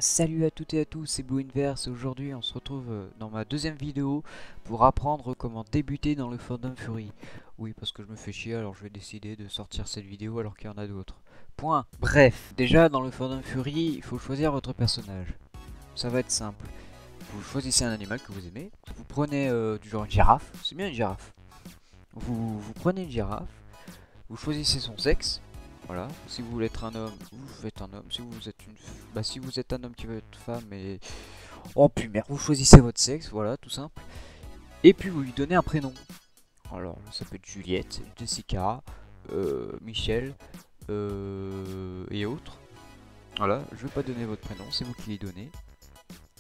Salut à toutes et à tous, c'est Blue Inverse et aujourd'hui on se retrouve dans ma deuxième vidéo pour apprendre comment débuter dans le Fandom Fury. Oui, parce que je me fais chier, alors je vais décider de sortir cette vidéo alors qu'il y en a d'autres. Point. Bref, déjà dans le Fandom Fury, il faut choisir votre personnage. Ça va être simple. Vous choisissez un animal que vous aimez. Vous prenez du genre une girafe, c'est bien une girafe. Vous prenez une girafe, vous choisissez son sexe. Voilà, si vous voulez être un homme, vous faites un homme. Si vous êtes si vous êtes un homme qui veut être femme et oh putain, vous choisissez votre sexe, voilà, tout simple. Et puis vous lui donnez un prénom. Alors, ça peut être Juliette, Jessica, Michel et autres. Voilà, je vais pas donner votre prénom, c'est vous qui les donnez.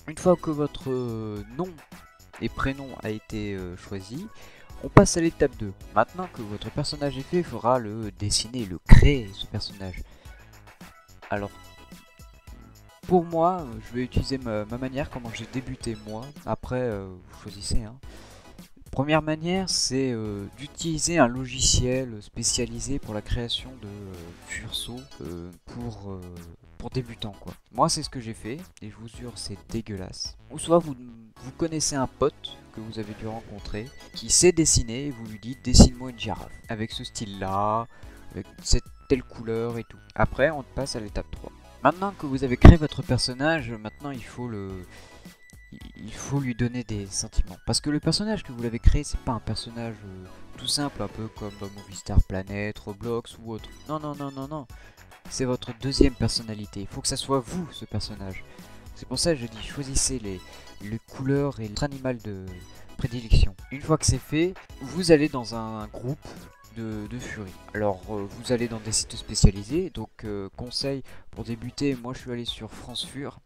Une fois que votre nom et prénom a été choisi, on passe à l'étape 2. Maintenant que votre personnage est fait, il faudra le dessiner, le créer, ce personnage. Alors, pour moi, je vais utiliser ma manière, comment j'ai débuté moi. Après, vous choisissez. Hein. Première manière, c'est d'utiliser un logiciel spécialisé pour la création de furceaux pour débutants. Quoi. Moi, c'est ce que j'ai fait, et je vous jure, c'est dégueulasse. Ou soit vous connaissez un pote que vous avez dû rencontrer, qui sait dessiner, et vous lui dites dessine-moi une girafe, avec ce style-là, avec cette telle couleur et tout. Après, on passe à l'étape 3. Maintenant que vous avez créé votre personnage, maintenant il faut lui donner des sentiments. Parce que le personnage que vous l'avez créé, c'est pas un personnage tout simple, un peu comme Movie Star Planet, Roblox ou autre. Non, non, non, non, non. C'est votre deuxième personnalité. Il faut que ça soit vous, ce personnage. C'est pour ça que je dis, choisissez les couleurs et votre animal de prédilection. Une fois que c'est fait, vous allez dans un groupe de Fury. Alors, vous allez dans des sites spécialisés. Donc, conseil pour débuter, moi je suis allé sur France Fur.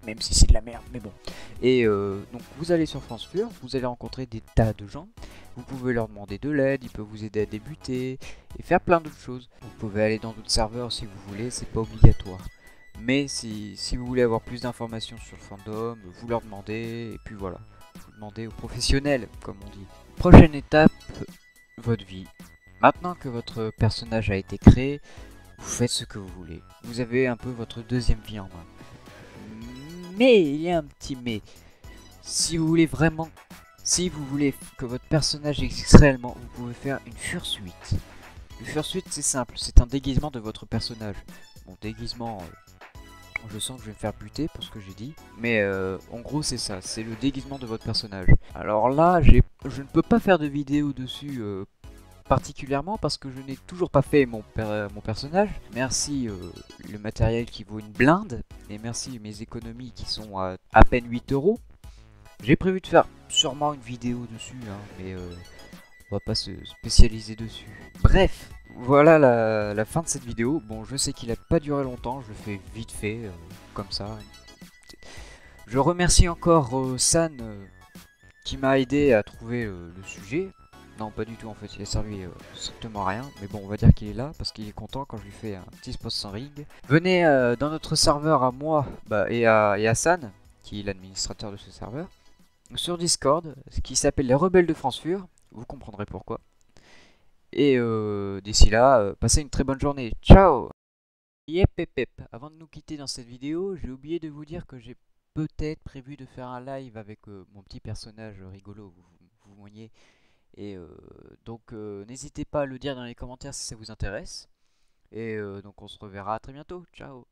Même si c'est de la merde, mais bon. Et donc vous allez sur France Fur, vous allez rencontrer des tas de gens. Vous pouvez leur demander de l'aide, ils peuvent vous aider à débuter et faire plein d'autres choses. Vous pouvez aller dans d'autres serveurs si vous voulez, c'est pas obligatoire. Mais si vous voulez avoir plus d'informations sur le fandom, vous leur demandez, et puis voilà. Vous demandez aux professionnels, comme on dit. Prochaine étape, votre vie. Maintenant que votre personnage a été créé, vous faites ce que vous voulez. Vous avez un peu votre deuxième vie en main. Mais il y a un petit mais. Si vous voulez vraiment, si vous voulez que votre personnage existe réellement, vous pouvez faire une fursuite. Une fursuite, c'est simple, c'est un déguisement de votre personnage. Bon, déguisement, je sens que je vais me faire buter pour ce que j'ai dit. Mais en gros, c'est ça, c'est le déguisement de votre personnage. Alors là, je ne peux pas faire de vidéo dessus particulièrement parce que je n'ai toujours pas fait mon personnage. Merci le matériel qui vaut une blinde et merci mes économies qui sont à peine 8 euros. J'ai prévu de faire sûrement une vidéo dessus, hein, mais on va pas se spécialiser dessus. Bref, voilà la fin de cette vidéo. Bon, je sais qu'il a pas duré longtemps, je le fais vite fait, comme ça. Je remercie encore San qui m'a aidé à trouver le sujet. Non, pas du tout en fait, il a servi strictement à rien. Mais bon, on va dire qu'il est là parce qu'il est content quand je lui fais un petit spot sans rig. Venez dans notre serveur à moi et à San, qui est l'administrateur de ce serveur, sur Discord, qui s'appelle les Rebelles de France Fur. Vous comprendrez pourquoi. Et d'ici là, passez une très bonne journée. Ciao! Yep, yep, yep. Avant de nous quitter dans cette vidéo, j'ai oublié de vous dire que j'ai peut-être prévu de faire un live avec mon petit personnage rigolo, vous voyez. Et donc n'hésitez pas à le dire dans les commentaires si ça vous intéresse. Et donc on se reverra très bientôt. Ciao.